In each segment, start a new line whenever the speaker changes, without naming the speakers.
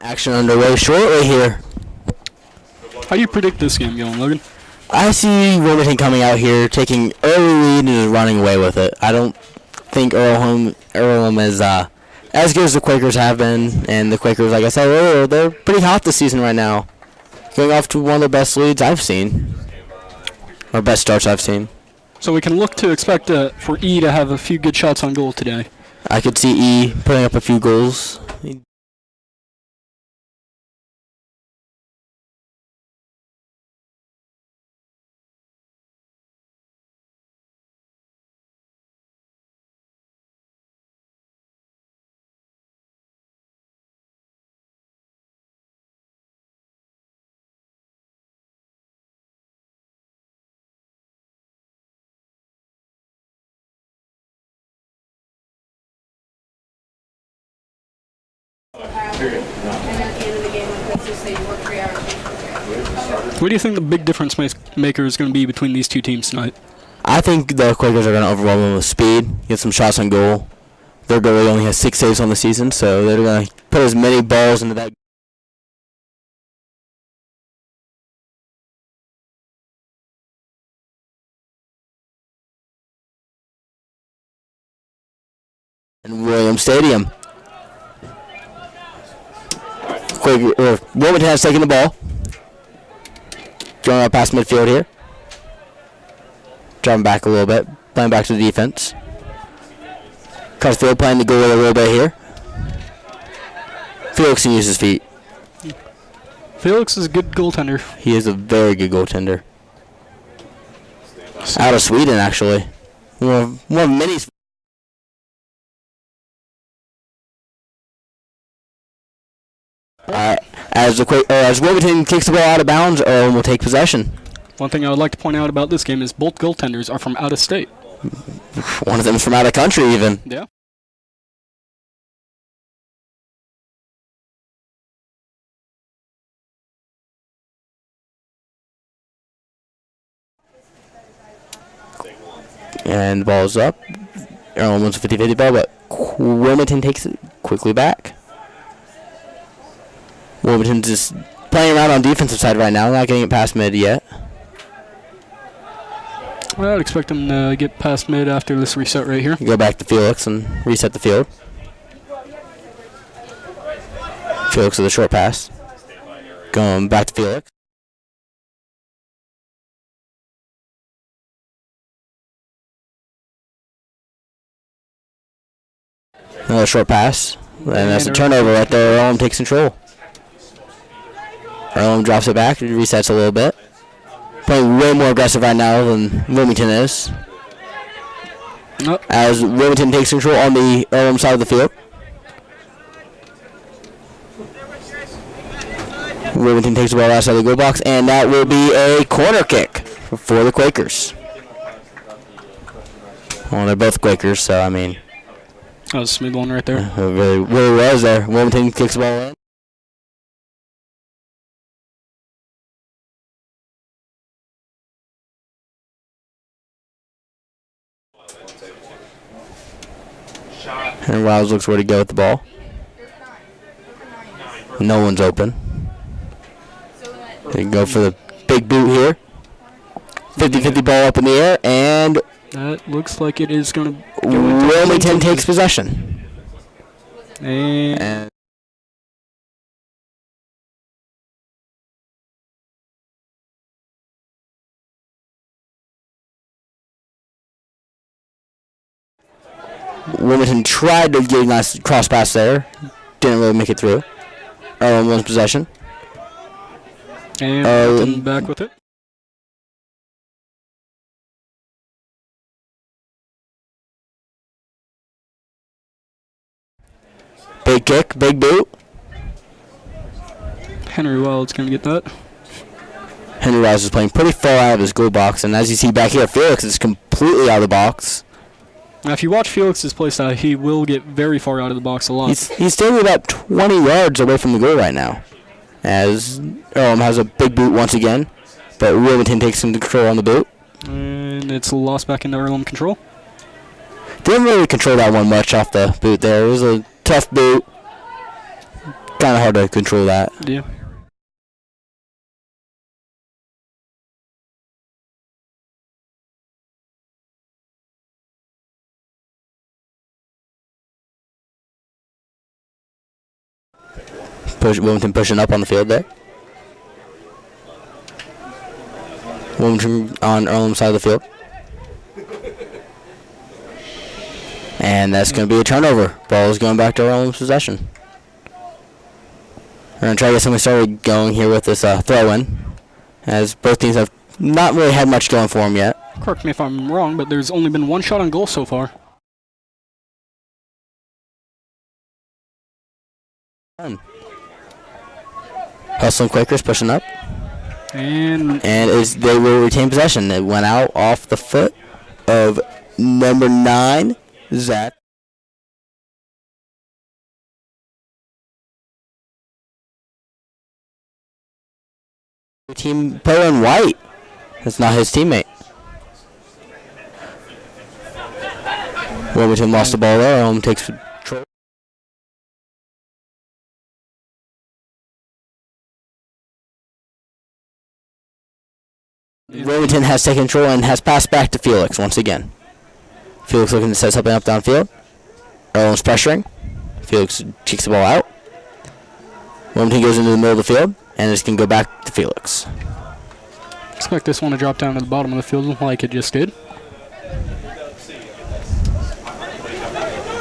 Action underway shortly here.
How do you predict this game going, Logan?
I see Wilmington coming out here, taking early lead and running away with it. I don't think Earlham is as good as the Quakers have been, and the Quakers, like I said earlier, they're pretty hot this season right now. Going off to one of the best leads I've seen, or best starts I've seen.
So we can look to expect for E to have a few good shots on goal today.
I could see E putting up a few goals.
What do you think the big difference maker is going to be between these two teams tonight?
I think the Quakers are going to overwhelm them with speed, get some shots on goal. Their goalie only has 6 saves on the season, so they're going to put as many balls into that. In Williams Stadium. Wilmington has taken the ball. Going up past midfield here. Driving back a little bit. Playing back to the defense. Cutfield playing the goalie a little bit here. Felix can use his feet.
Felix is a good goaltender.
He is a very good goaltender. Out of Sweden, actually. One of many. As Wilmington kicks the ball out of bounds, Earlham will take possession.
One thing I would like to point out about this game is both goaltenders are from out of state.
One of them is from out of country, even.
Yeah.
And the ball is up. Earlham wins a 50-50 ball, but Wilmington takes it quickly back. Wilmington just playing around on defensive side right now, not getting it past mid yet.
Well, I'd expect them to get past mid after this reset right here.
Go back to Felix and reset the field. Felix with a short pass. Going back to Felix. Another short pass. And that's a turnover right there. Earlham takes control. Earlham drops it back, resets a little bit. Playing way more aggressive right now than Wilmington is. As Wilmington takes control on the Earlham side of the field. Wilmington takes the ball outside the goal box, and that will be a corner kick for the Quakers. Well, they're both Quakers, so I mean.
That was a smooth one right there.
It really was there. Wilmington kicks the ball in. And Riles looks where to go with the ball. No one's open. They go for the big boot here. 50-50 ball up in the air, and
that looks like it is going to
Wilmington takes possession.
And
Wilmington tried to get a nice cross pass there. Didn't really make it through. Earlham wins possession.
And back with it.
Big kick, big boot.
Henry Wild's going to get that.
Henry Rice is playing pretty far out of his goal box, and as you see back here, Felix is completely out of the box.
Now, if you watch Felix's play style, he will get very far out of the box a lot.
He's still about 20 yards away from the goal right now, as Earlham has a big boot once again, but Wilmington takes some control on the boot.
And it's lost back into Earlham control.
Didn't really control that one much off the boot there. It was a tough boot. kind of hard to control that.
Yeah.
Wilmington pushing up on the field there. Wilmington on Earlham's side of the field. And that's going to be a turnover. Ball is going back to Earlham's possession. We're going to try to get something started going here with this throw-in, as both teams have not really had much going for them yet.
Correct me if I'm wrong, but there's only been one shot on goal so far.
Hustling Quakers pushing up.
And
They will retain possession. It went out off the foot of number 9, Zach. Team player in white. That's not his teammate. Wilmington lost the ball there. Earlham takes control. Wilmington has taken control and has passed back to Felix once again. Felix looking to set something up downfield. Earlham's pressuring. Felix kicks the ball out. Wilmington goes into the middle of the field, and it's going to go back to Felix.
Expect this one to drop down to the bottom of the field like it just did.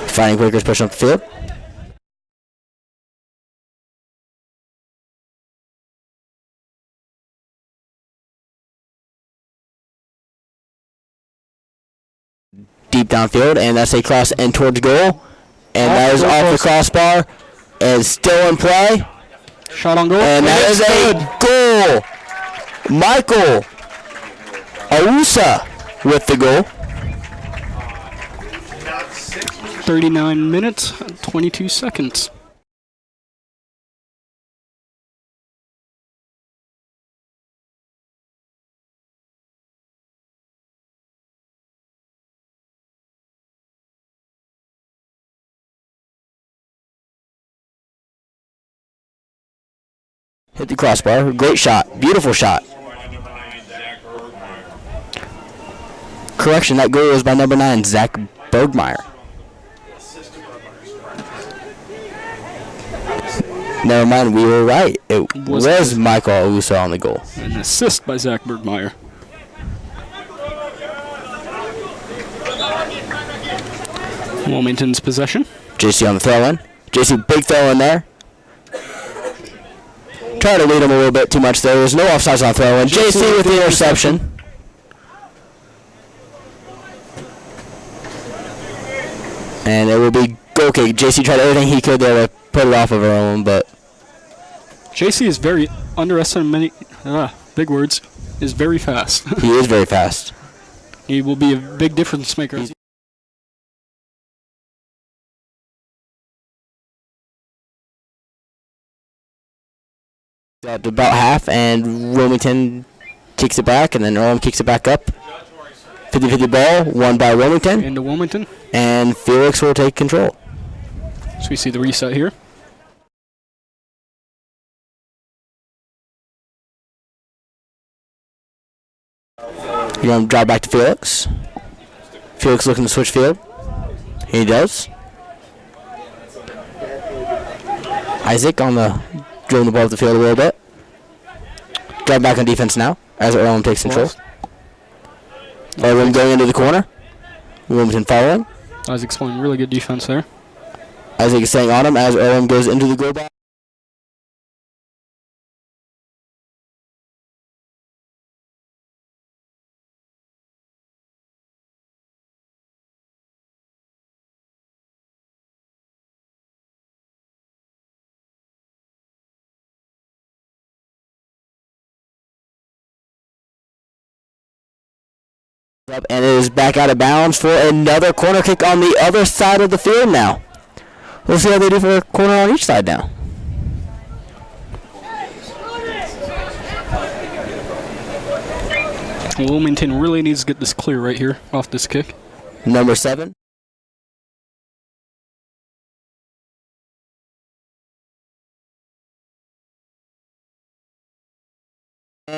Fighting Quakers pushing up the field. Deep downfield, and that's a cross and towards goal. And that is off the crossbar. And still in play.
Shot on goal.
And that is a goal. Michael Awusa with the goal.
39 minutes, 22 seconds.
Hit the crossbar. Great shot. Beautiful shot. Correction, that goal was by number 9, Zach Bergmeyer. Never mind, we were right. It was Michael Awusa on the goal.
An assist by Zach Bergmeyer. Wilmington's possession.
JC on the throw-in. JC, big throw-in there. Trying to lead him a little bit too much there. There's no offsides on throw-in. JC with the interception. And it will be goal kick. JC tried everything he could there to put it off of Earlham, but
JC is very underestimated. Big words. Is very fast.
He is very fast.
He will be a big difference maker.
At about half, and Wilmington kicks it back, and then Earlham kicks it back up. 50-50 ball, won by Wilmington.
Into Wilmington.
And Felix will take control.
So we see the reset here.
You're going to drive back to Felix. Felix looking to switch field. He does. Isaac on the drilling the ball up the field a little bit. Drive back on defense now as Earlham takes control. Earlham going into the corner. Wilmington following.
Isaac's playing really good defense there.
Isaac is staying on him as Earlham goes into the goal box. Up, and it is back out of bounds for another corner kick on the other side of the field now. We'll see how they do for a corner on each side now.
Wilmington really needs to get this clear right here off this kick.
Number 7.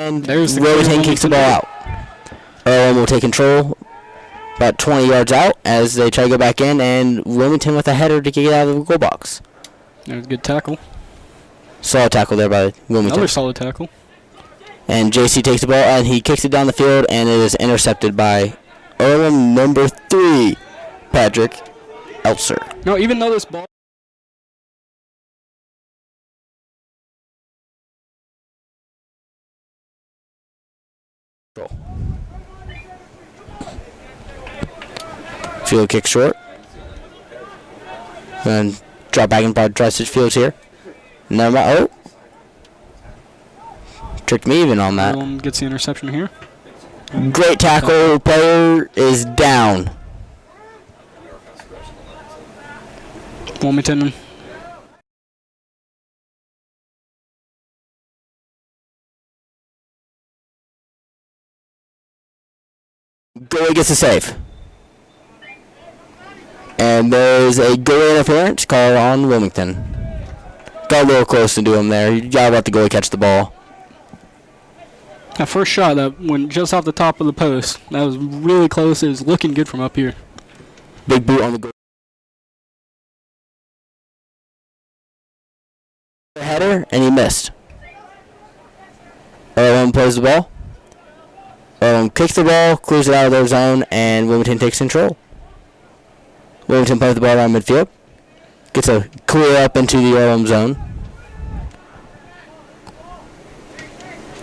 And
There's the
Wilmington kicks the ball out. Earlham will take control about 20 yards out as they try to go back in, and Wilmington with a header to kick it out of the goal box.
There's a good tackle.
Solid tackle there by Wilmington.
Another solid tackle.
And JC takes the ball and he kicks it down the field, and it is intercepted by Earlham number 3, Patrick Elser.
No, even though this ball.
Field kick short. And drop back and probably try to switch fields here. No, oh. Tricked me even on that.
Earlham gets the interception here.
Great tackle. Player is down.
Wilmington.
Goalie gets a save. And there's a goalie interference call on Wilmington. Got a little close to do him there. You gotta let the goalie catch the ball.
That first shot that went just off the top of the post, that was really close. It was looking good from up here.
Big boot on the goal. Header, and he missed. Earlham plays the ball. Earlham kicks the ball, clears it out of their zone, and Wilmington takes control. Wilmington plays the ball around midfield. Gets a clear up into the Earlham zone.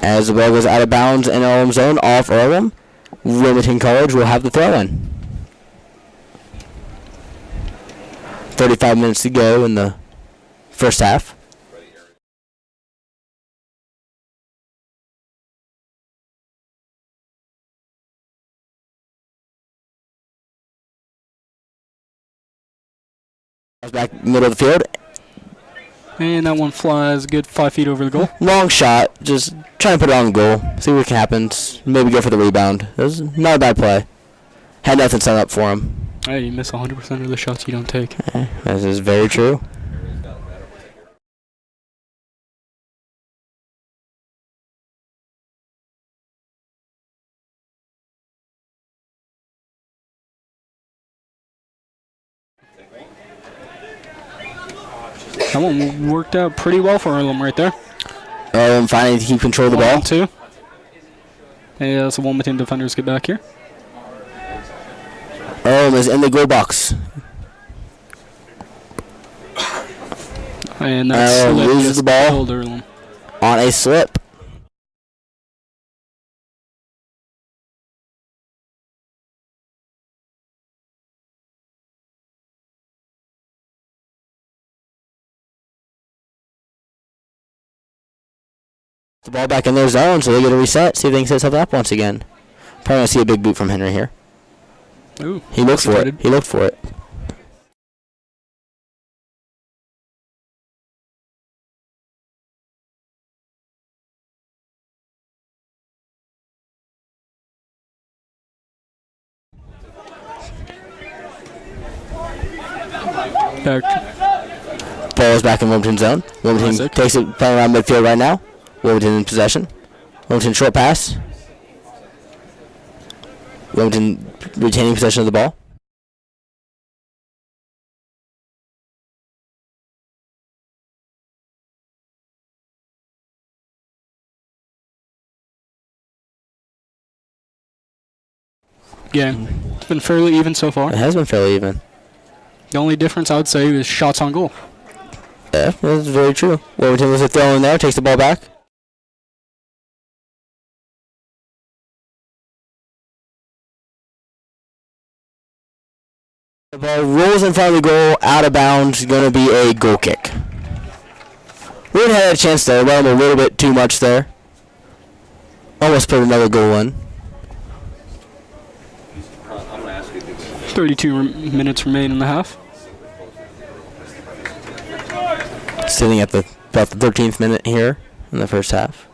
As the ball goes out of bounds in Earlham zone, off Earlham, Wilmington College will have the throw-in. 35 minutes to go in the first half. Back middle of the field.
And that one flies a good 5 feet over the goal.
Long shot. Just trying to put it on goal. See what happens. Maybe go for the rebound. It was not a bad play. Had nothing set up for him.
Hey, you miss 100% of the shots you don't take.
This is very true.
That one worked out pretty well for Earlham right there.
Earlham finally to keep control of the ball.
1-2. And so Wilmington defenders get back here.
Earlham is in the goal box.
And that's
loses the ball
Earlham.
on a slip. The ball back in their zone, so they get a reset. See if they can set something up once again. Probably gonna see a big boot from Henry here.
Ooh,
he looked for it. He looked for it.
Back.
Ball is back in Wilmington zone. Wilmington takes it playing around midfield right now. Wilmington in possession. Wilmington short pass. Wilmington retaining possession of the ball.
Yeah, it's been fairly even so far.
It has been fairly even.
The only difference I would say is shots on goal.
Yeah, that's very true. Wilmington was a throw in there, takes the ball back. The ball rolls in front of the goal, out of bounds, going to be a goal kick. We had a chance there, let him a little bit too much there. Almost put another goal in.
32 minutes remain in the half.
Sitting at about the 13th minute here in the first half.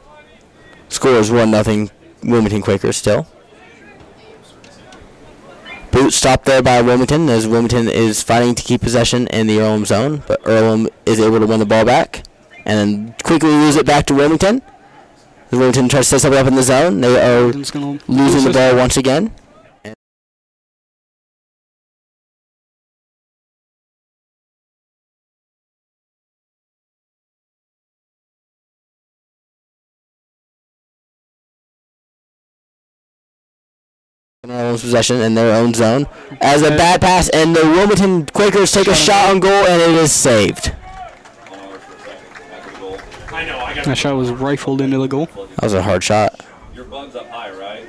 Score is 1-0 Wilmington Quakers still. Boot stopped there by Wilmington as Wilmington is fighting to keep possession in the Earlham zone, but Earlham is able to win the ball back and then quickly lose it back to Wilmington Wilmington tries to set something up in the zone. They are losing the ball once again. In their own possession in their own zone. As a bad pass, and the Wilmington Quakers take a shot on goal, and it is saved.
That shot was rifled into the goal.
That was a hard shot.
Your bug's up high, right?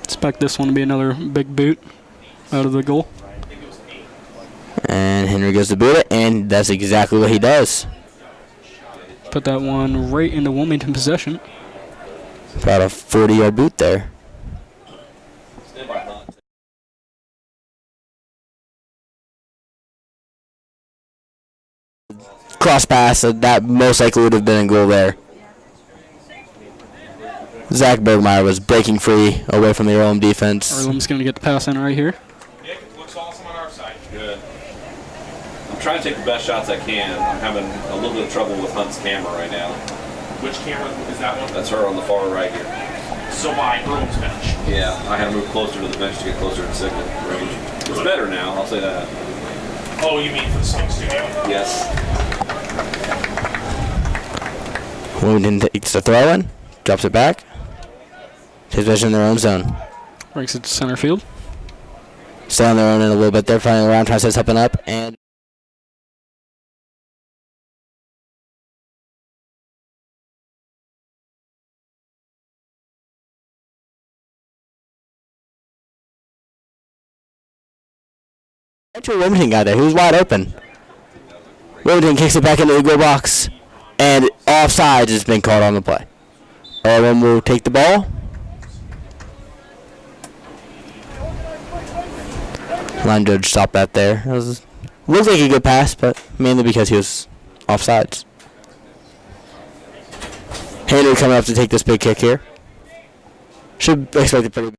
Expect this one to be another big boot out of the goal.
And Henry goes to boot it, and that's exactly what he does.
Put that one right into Wilmington possession.
About a 40-yard boot there. Cross pass, that most likely would have been a goal there. Zach Bergmeyer was breaking free away from the Earlham defense.
Earlham's going to get the pass in right here.
Nick, looks awesome on our side. Good. I'm trying to take the best shots I can. I'm having a little bit of trouble with Hunt's camera right now.
Which camera is that one?
That's her on the far right here.
So by Earlham's bench.
Yeah, I had to move closer to the bench to get closer to signal range. It's better now, I'll say that.
Oh, you mean for the Sonic Studio?
Yes.
Wilmington takes the throw in, drops it back. Takes possession in their own zone.
Breaks it to center field.
Stay on their own in a little bit. They're flying around, trying to set something up, and Wilmington got there. He was wide open. Wilmington kicks it back into the goal box, and offside has been called on the play. Earlham will take the ball. Line judge stopped that there. It looked like a good pass, but mainly because he was offsides. Henry coming up to take this big kick here. Should expect it pretty.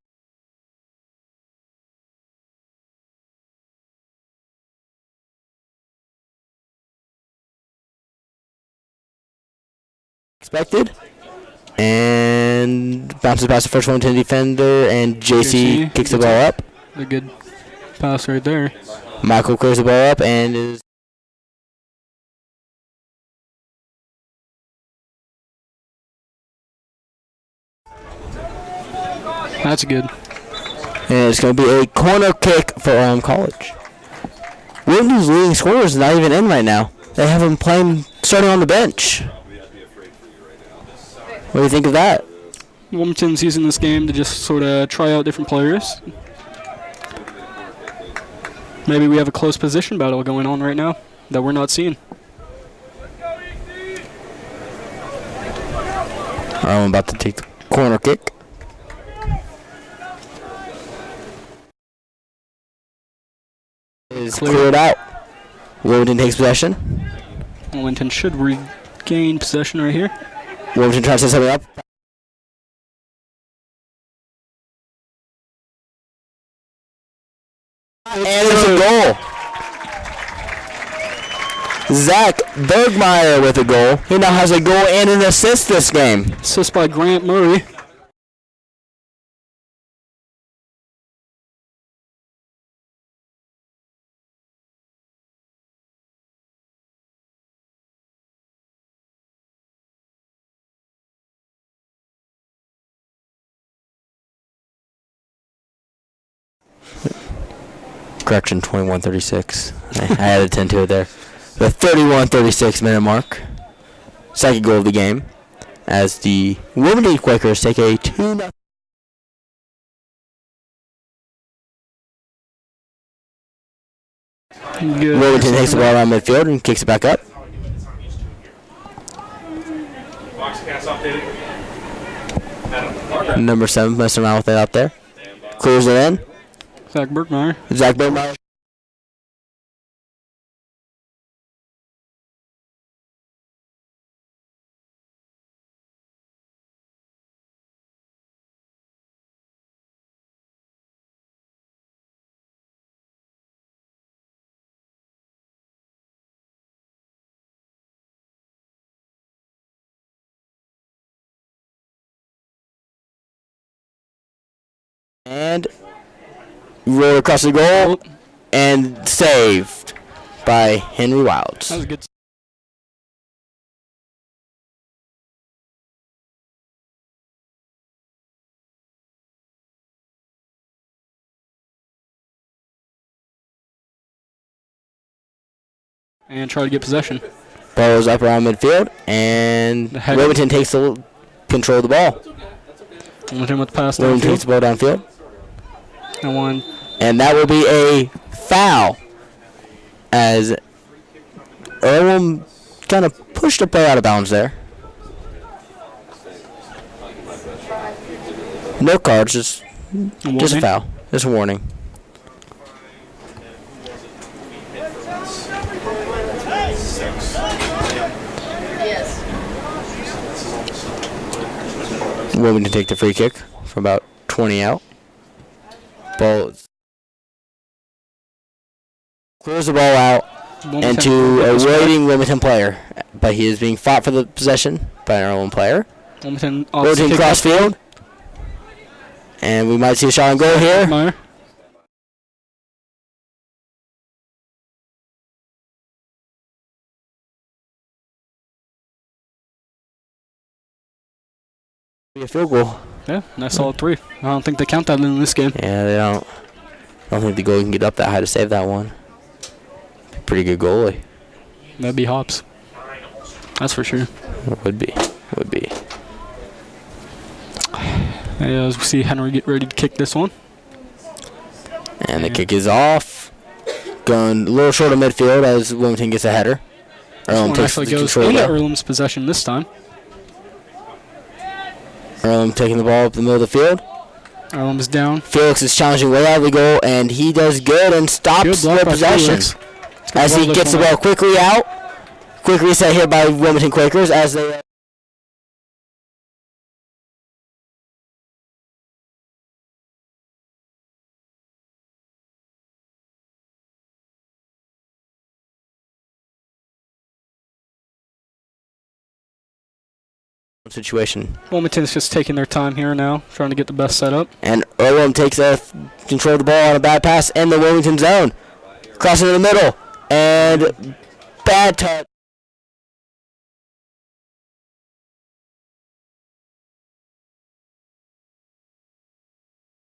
Expected. And bounces past the first Wilmington defender, and JC kicks the ball up.
A good pass right there.
Michael clears the ball up and is
That's good.
and it's going to be a corner kick for College. Wilmington's leading scorer is not even in right now. They have him playing, starting on the bench. What do you think of that?
Wilmington's using this game to just sort of try out different players. Maybe we have a close position battle going on right now that we're not seeing.
I'm about to take the corner kick. Is cleared out. Wilmington takes possession.
Wilmington should regain possession right here.
Wilmington tries to set it up. And it's a goal. Zach Bergmeyer with a goal. He now has a goal and an assist this game.
Assist by Grant Murray.
Correction, 21:36. I added 10 to it there. The 31:36 minute mark. Second goal of the game. As the Wilmington Quakers take a 2-0.
Good.
Wilmington takes the ball around midfield and kicks it back up.
Box pass updated.
Number 7 messing around with it out there. Clears it in.
Zach Bergmeyer.
Zach Bergmeyer. and rolled across the goal and saved by Henry Wilds.
That was a good. And try to get possession.
Ball is up around midfield, and Wilmington takes the control of the ball.
Wilmington with the pass
Wilmington takes
downfield.
the ball downfield.
And one.
And that will be a foul as Earlham kind of pushed the player out of bounds there. No cards, just a foul. Just a warning. Wilmington take the free kick from about 20 out. Ball clears the ball out into a waiting Wilmington player, but he is being fought for the possession by an Earlham player.
Wilmington
cross field, and we might see a shot on goal here.
Meyer.
Be a field goal.
Yeah, nice solid 3. I don't think they count that in this game.
Yeah, they don't. I don't think the goalie can get up that high to save that one. Pretty good goalie.
That'd be Hobbs. That's for sure.
It would be. Would be.
Yeah, as we see Henry get ready to kick this one.
And the kick is off. Going a little short of midfield as Wilmington gets a header.
Earlham actually goes into Earlham's possession this time.
Earlham taking the ball up the middle of the field.
Earlham's down.
Felix is challenging way out of the goal, and he does good and stops the possession. As he gets the ball quickly out. Quick reset here by Wilmington Quakers as they... situation.
Wilmington's just taking their time here now, trying to get the best setup.
And Earlham takes control of the ball on a bad pass in the Wilmington zone. Crossing in the middle. And bad touch.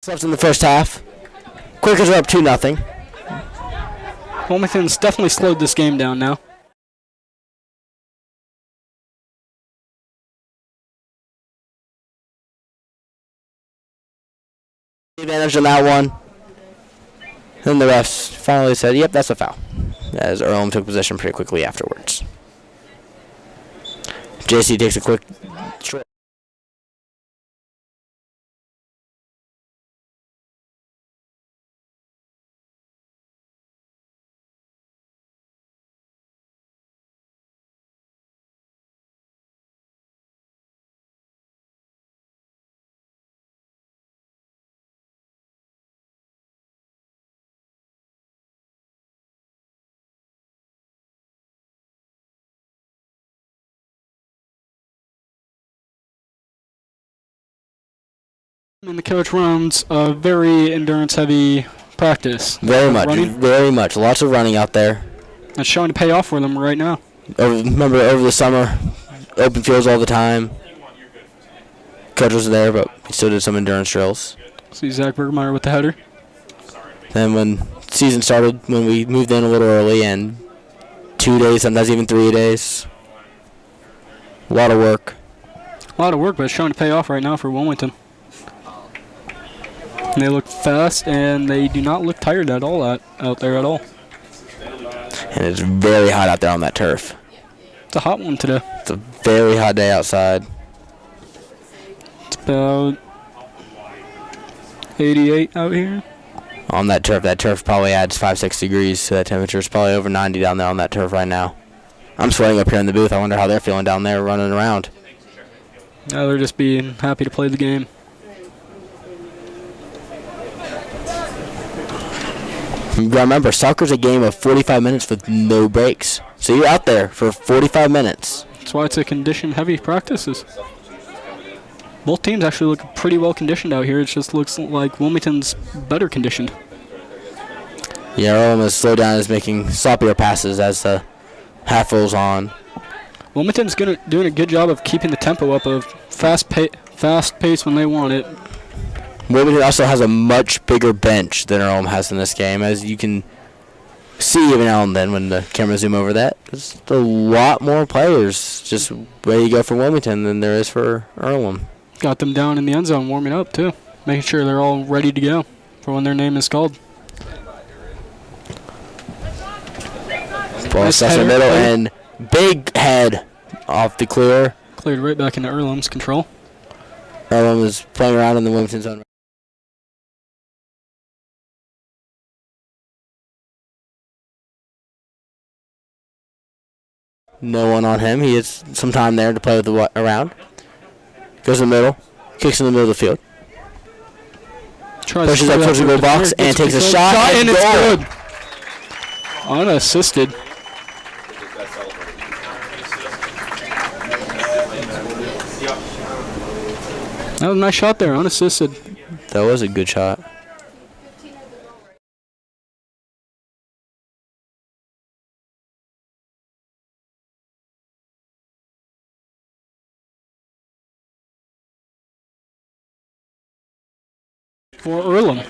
Left in the first half. Quakers are up 2-0.
Wilmington's definitely slowed this game down now.
Advantage on that one. Then the refs finally said, yep, that's a foul. As Earlham took possession pretty quickly afterwards. JC takes a quick short.
And the coach runs a very endurance-heavy practice.
Very much. Lots of running out there.
It's showing to pay off for them right now.
Remember, over the summer, open fields all the time. Coach was there, but he still did some endurance drills.
See Zach Bergmeyer with the header.
Then when season started, when we moved in a little early, and 2 days, sometimes even 3 days. A lot of work.
A lot of work, but it's showing to pay off right now for Wilmington. And they look fast, and they do not look tired at all out there at all.
And it's very hot out there on that turf.
It's a hot one today.
It's a very hot day outside.
It's about 88 out here.
On that turf probably adds 5-6 degrees, so that temperature is probably over 90 down there on that turf right now. I'm sweating up here in the booth. I wonder how they're feeling down there running around.
No, they're just being happy to play the game.
You gotta remember, soccer's a game of 45 minutes with no breaks. So you're out there for 45 minutes.
That's why it's a condition-heavy practices. Both teams actually look pretty well conditioned out here. It just looks like Wilmington's better conditioned.
Yeah, Earlham has slowed down, is making sloppier passes as the half rolls on.
Wilmington's doing a good job of keeping the tempo up, of fast pace when they want it.
Wilmington also has a much bigger bench than Earlham has in this game, as you can see every now and then when the camera zoom over that. There's a lot more players just ready to go for Wilmington than there is for Earlham.
Got them down in the end zone warming up too, making sure they're all ready to go for when their name is called.
Ball stuffs in the middle and big head off the clear.
Cleared right back into Earlham's control.
Earlham is playing around in the Wilmington zone. No one on him. He has some time there to play with the around. Goes in the middle. Kicks in the middle of the field. Pushes up towards the goal box and takes a shot and
it's good. Unassisted. That was a nice shot there, unassisted.
That was a good shot.
For Earlham.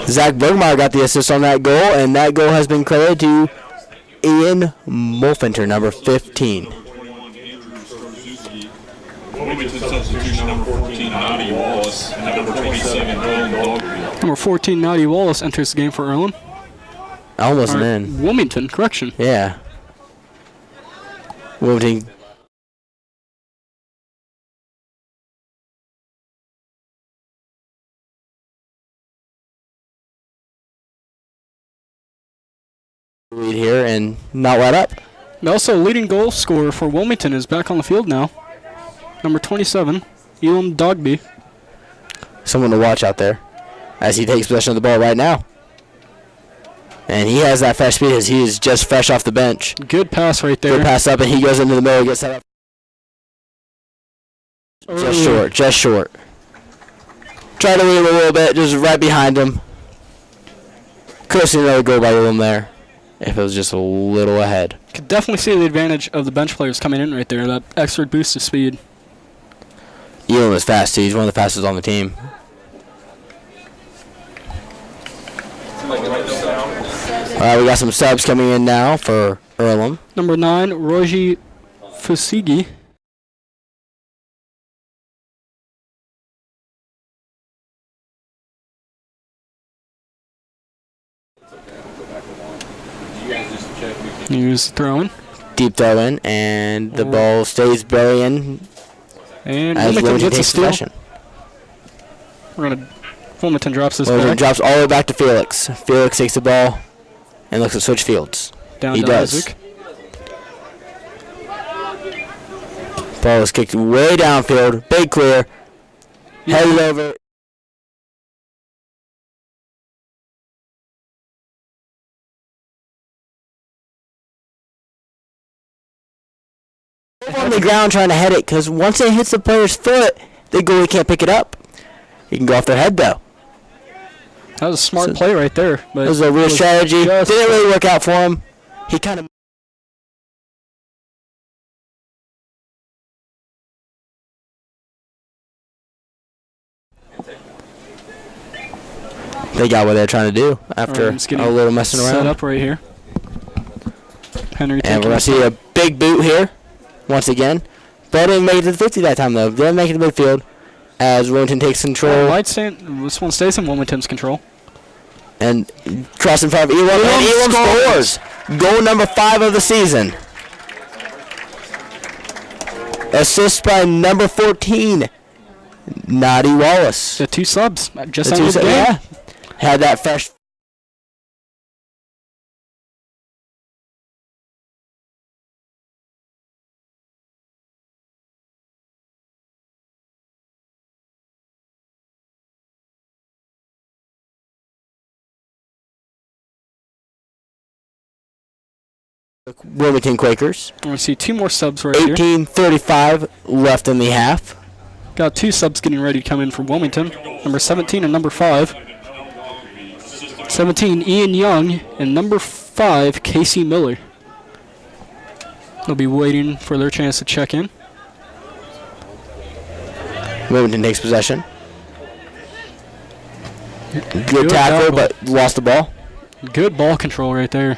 Zach Bergmeyer got the assist on that goal, and that goal has been credited to Ian Molfinter, number 15.
Wilmington substitution number 14, Naughty Wallace, and number 27, Earlham Dogby.
Number 14, Naughty Wallace, enters the game for Earlham.
I wasn't in.
Wilmington, correction.
Yeah. Wilmington. Lead here and not let up.
Also, leading goal scorer for Wilmington is back on the field now. Number 27, Elam Dogby.
Someone to watch out there as he takes possession of the ball right now. And he has that fresh speed as he is just fresh off the bench.
Good pass right there.
Good pass up, and he goes into the middle, gets that up. Just short. Try to lead a little bit, just right behind him. Could have seen another goal by Elam there if it was just a little ahead.
Could definitely see the advantage of the bench players coming in right there, that extra boost of speed.
Elam is fast, too. He's one of the fastest on the team. All right, we got some subs coming in now for Earlham.
Number 9, Roji Fusigi. He was throwing.
Deep throw in, and the ball stays burying.
And
as
Wilmington gets a steal.
Possession.
Wilmington drops this
Wilmington
back.
drops all the way back to Felix. Felix takes the ball and looks to switch fields.
Down
he
to
does.
Isaac.
Ball is kicked way downfield. Big clear. Headed over. On the ground trying to head it, because once it hits the player's foot, the goalie can't pick it up. He can go off their head, though.
That was a smart play right there. But
it was a real strategy. Didn't really work out for him. He kind of... They got what they're trying to do after a little messing around.
Set up right here. Henry
and we're going to see a big boot here once again. But didn't make it to the 50 that time, though. Didn't make it to midfield as Wilmington takes control.
This one stays in Wilmington's control.
And cross in front of Elam. And Elam scores. Goal number 5 of the season. Assist by number 14, Naughty Wallace.
The 2 subs. Just ended the game.
Yeah. Had that fresh. Wilmington Quakers.
We're going to see 2 more subs right here.
18:35 left in the half.
Got 2 subs getting ready to come in for Wilmington. Number 17 and number 5. 17, Ian Young, and number 5, Casey Miller. They'll be waiting for their chance to check in.
Wilmington takes possession. Good tackle, but lost the ball.
Good ball control right there.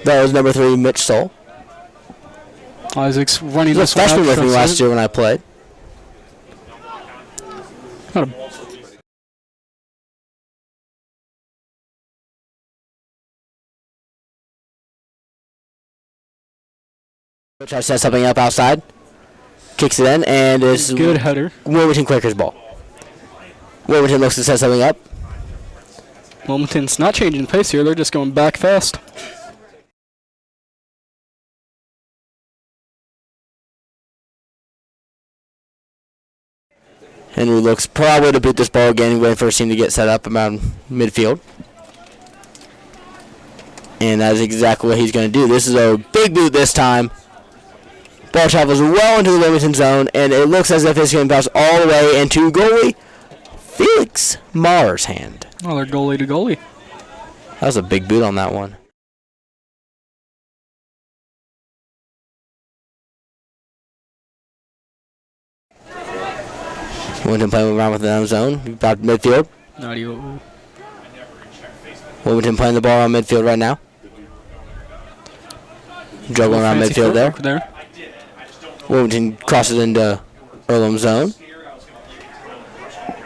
That was number 3, Mitch Stoll.
Isaac's running
He was
this
a
one
freshman
out.
with me last year when I played.
Got a
Tries to set something up outside. Kicks it in, and it's
good header.
Wilmington Quakers ball. Wilmington looks to set something up.
Wilmington's not changing pace here. They're just going back fast.
Henry looks probably to boot this ball again, waiting for his team to get set up around midfield. And that's exactly what he's going to do. This is a big boot this time. Ball travels well into the Wilmington zone, and it looks as if it's going to bounce all the way into goalie Felix Maher's hand.
Oh, they're goalie to goalie.
That was a big boot on that one. Wilmington playing around with the own zone. About midfield. Wilmington playing the ball on midfield right now. Juggling around midfield there. Wilmington crosses into Earlham zone.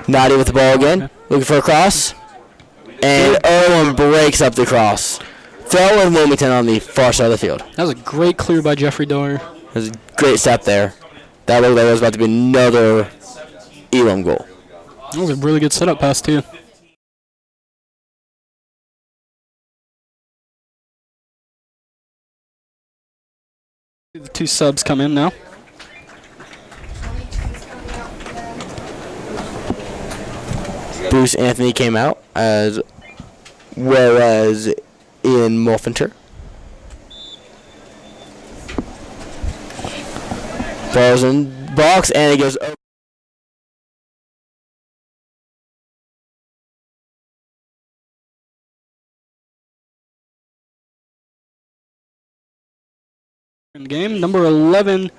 Naughty with the ball again. Looking for a cross. And Earlham breaks up the cross. Throwing Wilmington on the far side of the field.
That was a great clear by Jeffrey Dyer.
That was a great step there. That looked like it was about to be another Earlham goal.
That was a really good setup pass, too. The 2 subs come in now.
Bruce Anthony came out, as well as Ian Mulfinter. Ball's in box, and it goes over.
In the game, number 11,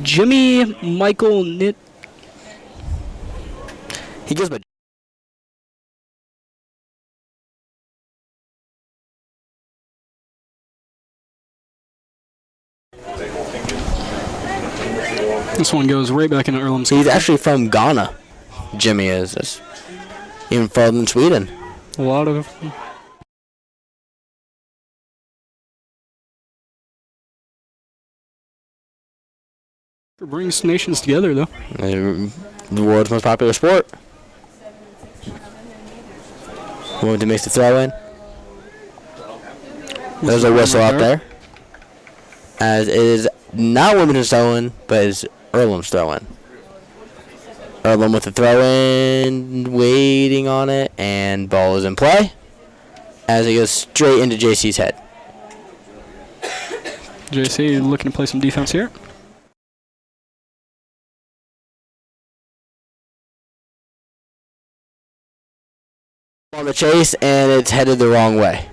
Jimmy Michael Nitt.
He goes by.
This one goes right back into Earlham's.
He's actually from Ghana. Jimmy is. That's even farther than Sweden.
A lot of. It brings nations together, though.
The world's most popular sport. Wilmington makes the throw in. There's a whistle out there. As it is not Wilmington's throw in, but it's Earlham's throw in. Earlham with the throw in, waiting on it, and ball is in play. As it goes straight into JC's head.
JC looking to play some defense here.
On the chase, and it's headed the wrong way.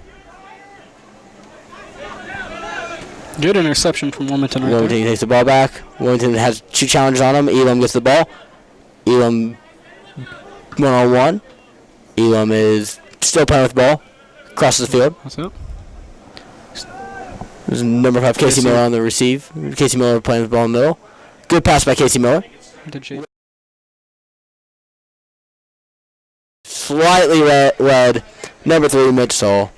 Good interception from Wilmington right
Wilmington
there.
takes the ball back. Wilmington has 2 challenges on him. Elam gets the ball. Elam one-on-one. Elam is still playing with the ball. Crosses the field.
What's up?
There's number 5, Casey Miller on the receive. Casey Miller playing with the ball in the middle. Good pass by Casey Miller. Slightly led. Number 3, Mitch Stoll.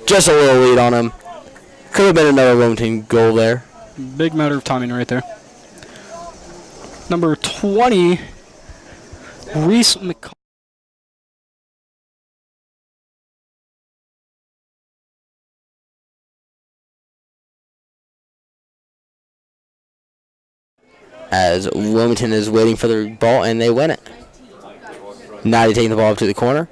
Just a little lead on him. Could have been another Wilmington goal there.
Big matter of timing right there. Number 20, Reese McCall.
As Wilmington is waiting for the ball, and they win it. Naughty taking the ball up to the corner.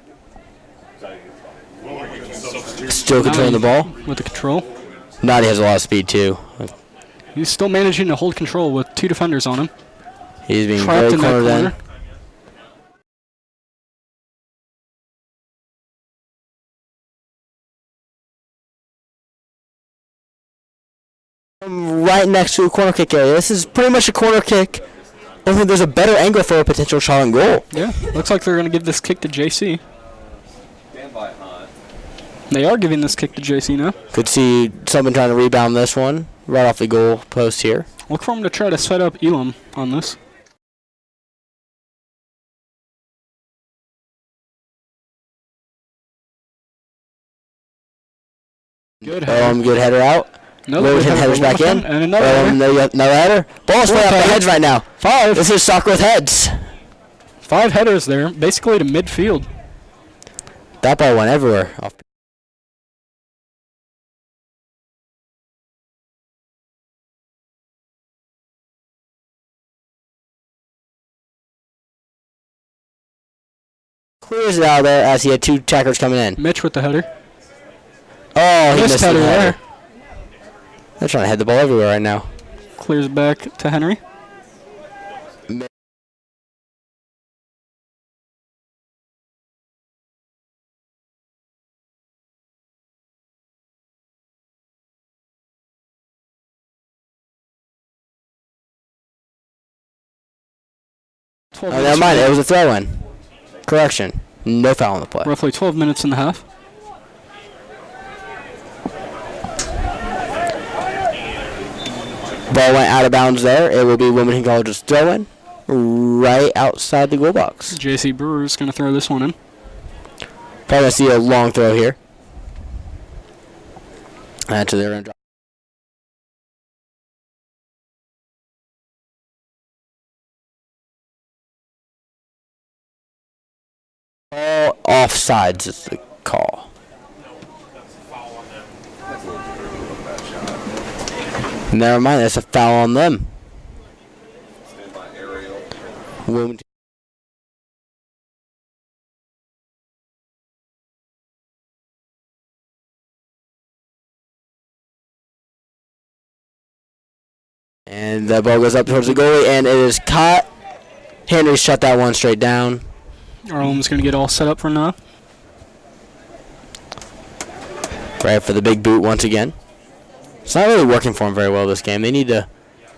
Still controlling the ball.
With the control.
Nadi has a lot of speed too.
He's still managing to hold control with 2 defenders on him.
He's being
Trapped
very
in that
cornered in. Right next to a corner kick area. This is pretty much a corner kick. I think there's a better angle for a potential shot on goal.
Yeah, looks like they're going to give this kick to JC.
Stand by, Hunt.
They are giving this kick to JC now.
Could see someone trying to rebound this one right off the goal post here.
Look for him to try to set up Earlham on this. Good header.
Good header out.
Another
Wilmington headers back in.
And another header.
Another header. Ball's flying off the heads right now.
5.
This is soccer with heads.
5 headers there, basically to midfield.
That ball went everywhere. Clears it out of there as he had 2 attackers coming in.
Mitch with the header.
Oh, he missed the
header
header.
there.
They're trying to head the ball everywhere right now.
Clears back to Henry.
Oh, never mind. It was a throw-in. Correction. No foul on the play.
Roughly 12 minutes and a half.
Ball went out of bounds there. It will be Wilmington College's throw-in right outside the goal box.
JC Brewer's going to throw this one in.
Probably going to see a long throw here. Actually, they're going to drop. All offsides is the call. Never mind, that's a foul on them.
Stand by, Ariel.
Wilmington. And the ball goes up towards the goalie, and it is caught. Henry shut that one straight down.
Earlham's going to get all set up for now.
Right for the big boot once again. It's not really working for them very well this game. They need to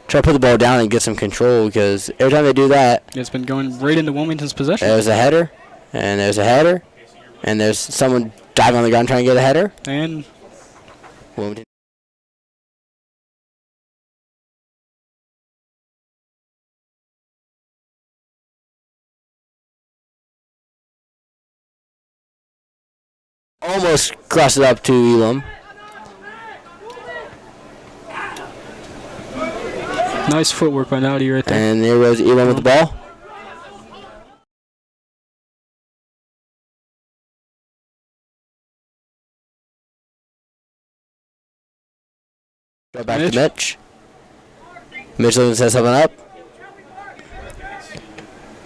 try to put the ball down and get some control, because every time they do that,
It's been going right into Wilmington's possession.
there's a header, and there's a header, and there's someone diving on the ground trying to get a header.
And
Wilmington. Almost crossed it up to Earlham.
nice footwork by Nowdy right there.
And there goes Earlham with the ball. Go back to Mitch. Mitch looking to set something up.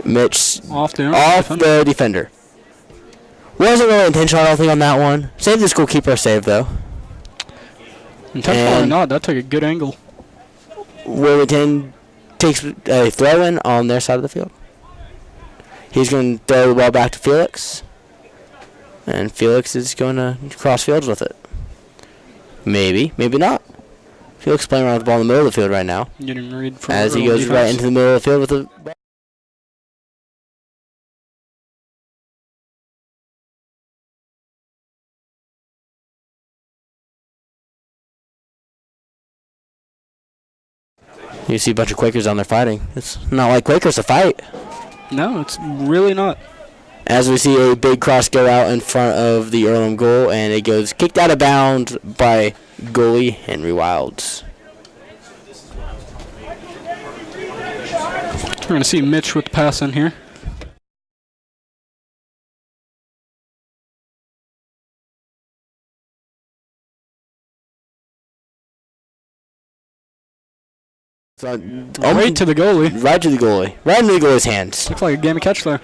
Mitch
Off there.
off the defender. Wasn't really intentional, I don't think, on that one. Saved the goalkeeper save, though.
Intentional or
and-
not, that took a good angle.
Wilmington takes a throw-in on their side of the field. He's going to throw the ball back to Felix. And Felix is going to cross fields with it. Maybe, maybe not. Felix playing around with the ball in the middle of the field right now.
Getting read for
As he
Earlham
goes right
defense.
into the middle of the field with the ball. You see a bunch of Quakers down there fighting. It's not like Quakers to fight.
No, it's really not.
As we see a big cross go out in front of the Earlham goal, and it goes kicked out of bounds by goalie Henry Wilds.
We're going to see Mitch with the pass in here.
So,
Right to the goalie.
right to the goalie. Right into the goalie's hands.
Looks like a game of catch there.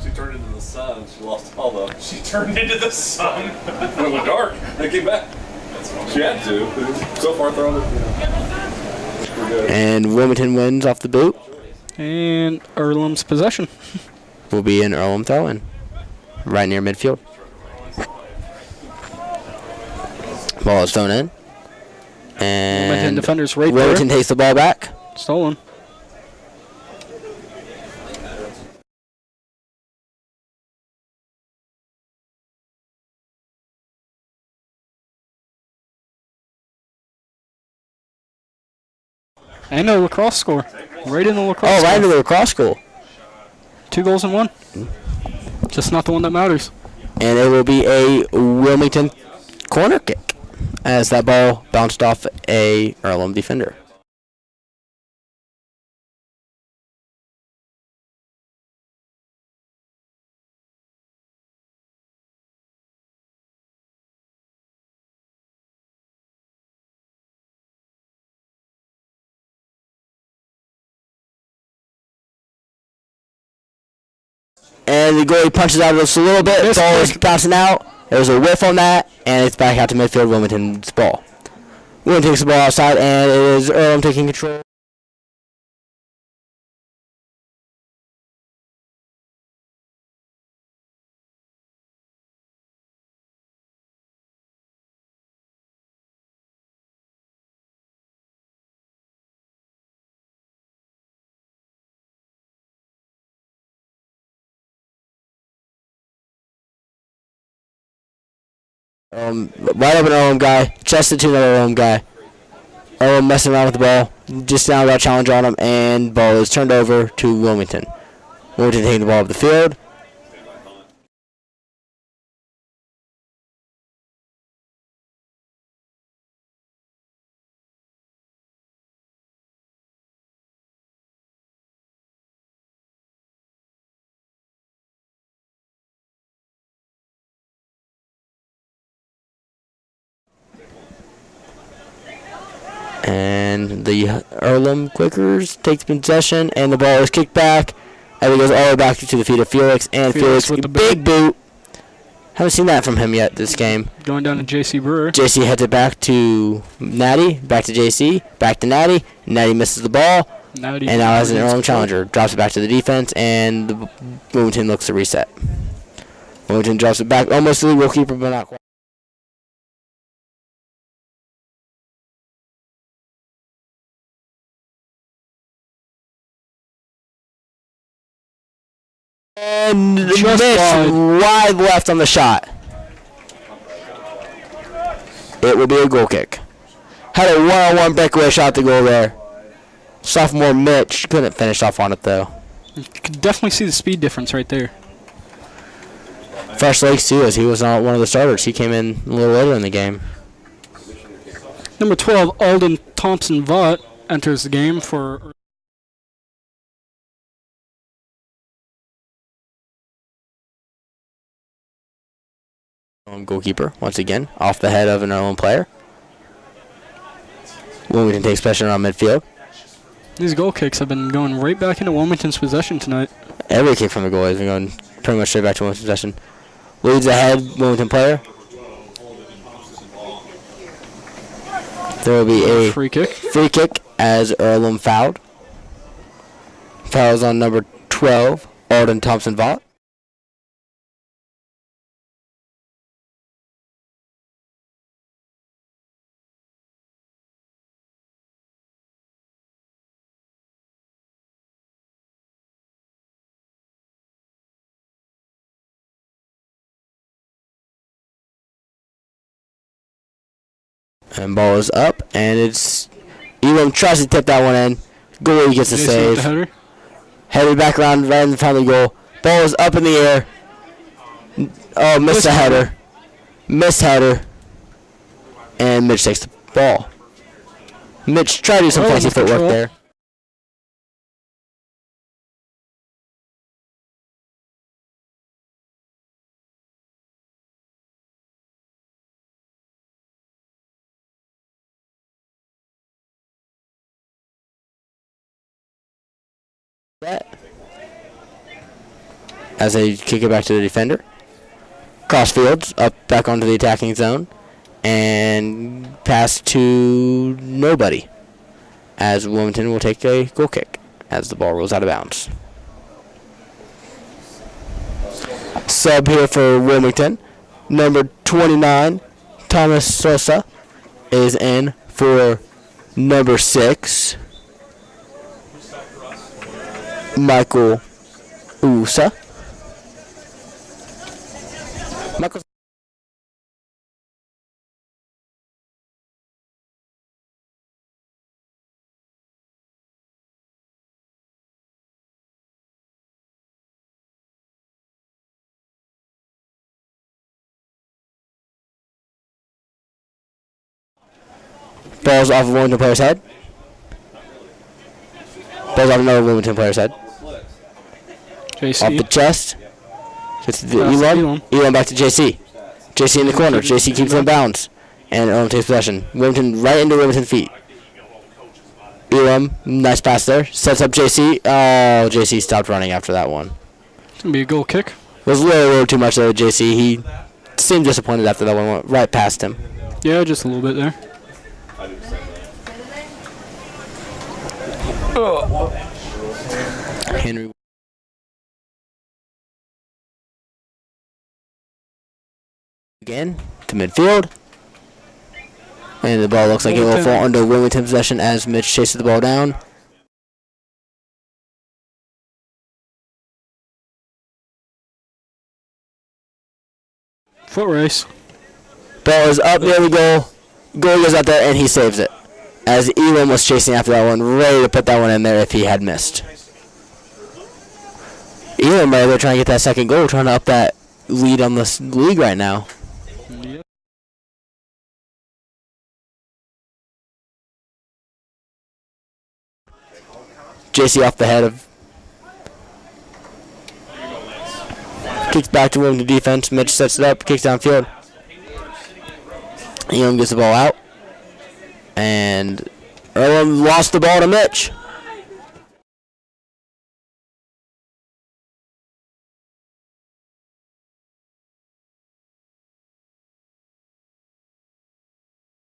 She turned into the sun. She lost all Although
She turned into the sun.
when it went dark, they came back. She had to. So far thrown it. We're good.
And Wilmington wins off the boot.
And Earlham's possession.
Will be an Earlham throw-in, right near midfield. Ball is thrown in.
Wilmington
And
defenders right
Wilmington takes the ball back.
there. Stolen. And a lacrosse score. Right in the lacrosse
Oh,
score.
right into the lacrosse goal.
2 goals in 1. Just not the one that matters.
And it will be a Wilmington corner kick as that ball bounced off a Earlham defender. And the goalie punches out just a little bit. The ball is bouncing out. There's a whiff on that, and it's back out to midfield. Wilmington's ball. Wilmington takes the ball outside, and it is Earlham taking control. Wide open Earlham guy, chested to another Earlham guy. Earlham messing around with the ball, just now got a challenge on him, and ball is turned over to Wilmington. Wilmington taking the ball up the field. And the Earlham Quakers take possession, and the ball is kicked back, and it goes all the way back to the feet of Felix, and
Felix
Felix
with the
big boot. Haven't seen that from him yet this game.
Going down to J.C. Brewer.
JC heads it back to Natty, back to JC, back to Natty. Natty misses the ball, and now has an Earlham challenger. Drops it back to the defense, and the Wilmington looks to reset. Wilmington drops it back almost to the goalkeeper, but not quite. And
Just
missed wide left on the shot. It will be a goal kick. Had a one-on-one breakaway shot to goal there. Sophomore Mitch couldn't finish off on it though.
You can definitely see the speed difference right there.
Fresh legs too, as he was not one of the starters. He came in a little later in the game.
Number 12, Alden Thompson-Vaught enters the game for...
Goalkeeper once again off the head of an Earlham player. Wilmington takes possession on midfield.
These goal kicks have been going right back into Wilmington's possession tonight.
Every kick from the goal has been going pretty much straight back to Wilmington's possession. Leads ahead, Wilmington player. There will be a
Free kick.
free kick as Earlham fouled. Fouls on number 12, Alden Thompson-Vaught. And ball is up, and it's Elam tries to tip that one in. Goalie gets a
Jason with the
save.
header.
Headed back around right in front of the goal. Ball is up in the air. Oh, missed the header. Missed header. And Mitch takes the ball. Mitch tried to do some
Oh,
fancy
under
footwork
control.
there. As they kick it back to the defender. cross fields, up back onto the attacking zone, and pass to nobody, as Wilmington will take a goal kick as the ball rolls out of bounds. Sub here for Wilmington, number 29, Thomas Sosa, is in for number 6, Michael Usa. Michael Ball's off of Wilmington player's head. Ball's off another Wilmington player's head.
JC.
Off the chest. It's the
That's
Earlham. Earlham back to JC. JC in the corner. JC keeps it in bounds. And Earlham takes possession. Wilmington right into Wilmington's feet. Earlham, nice pass there. Sets up JC. Oh, JC stopped running after that one.
It's going to be a goal kick.
Was a little too much there with JC. He seemed disappointed after that one. Went right past him.
Yeah, just a little bit there.
Henry. Again to midfield. And the ball looks like it will fall under Wilmington possession as Mitch chases the ball down.
Foot race.
Ball is up near the goal. Goal goes out there and he saves it. As Elam was chasing after that one, ready to put that one in there if he had missed. Elam right there trying to get that second goal, trying to up that lead on this league right now.
Yep.
JC off the head of. Kicks back to Wilmington defense. Mitch sets it up, kicks downfield. Elam gets the ball out. And Earlham lost the ball to Mitch.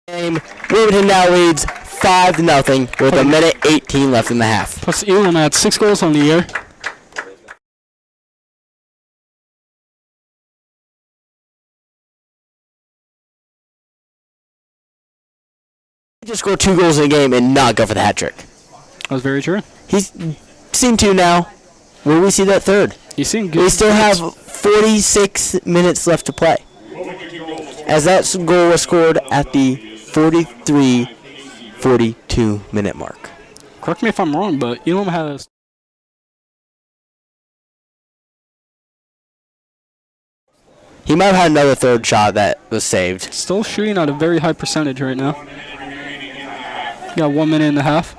Wilmington now leads 5-0 with a minute 18 left in the half.
Plus Elam had 6 goals on the year.
He just scored 2 goals in a game and not go for the hat trick.
That was very true.
He's seen 2 now. Will we see that third?
He seemed good.
We still have 46 minutes left to play. As that goal was scored at the 43-42 minute mark.
Correct me if I'm wrong, but Elam has...
He might have had another third shot that was saved.
Still shooting at a very high percentage right now. Got 1 minute and a half.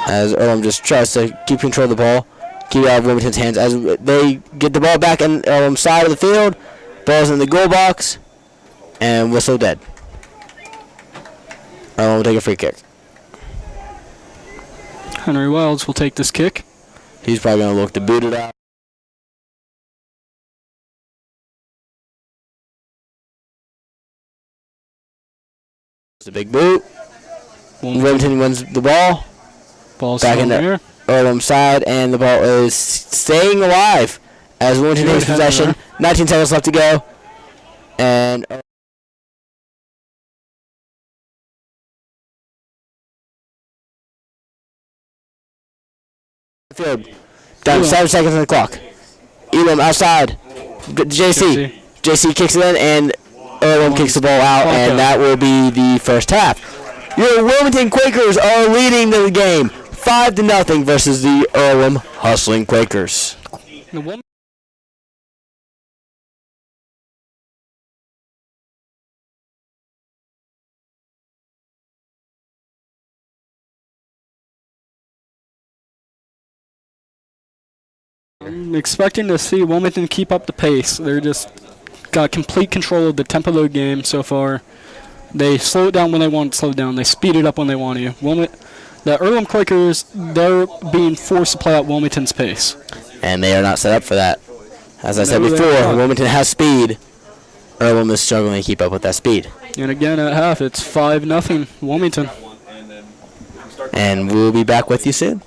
As Earlham just tries to keep control of the ball, keep it out of Wilmington's hands as they get the ball back on Earlham's side of the field. Ball's in the goal box, and whistle dead. Earlham will take a free kick.
Henry Wilds will take this kick.
He's probably going to look to boot it out. It's a big boot. Wilmington wins the ball.
Ball's
back in
there.
Earlham's side, and the ball is staying alive as Wilmington takes possession. 19 seconds left to go. And field. Down 7 seconds on the clock. Elam outside. JC. JC kicks it in, and Earlham kicks the ball out, and that will be the first half. Your Wilmington Quakers are leading the game 5-0 versus the Earlham Hustling Quakers.
I'm expecting to see Wilmington keep up the pace. They're just got complete control of the tempo of the game so far. They slow it down when they want to slow it down. They speed it up when they want to. The Earlham Quakers, they're being forced to play at Wilmington's pace.
And they are not set up for that. As I said
No, they're
before,
not.
Wilmington has speed. Earlham is struggling to keep up with that speed.
And again at half, it's 5-0 Wilmington.
And then start
And we'll be back with you soon.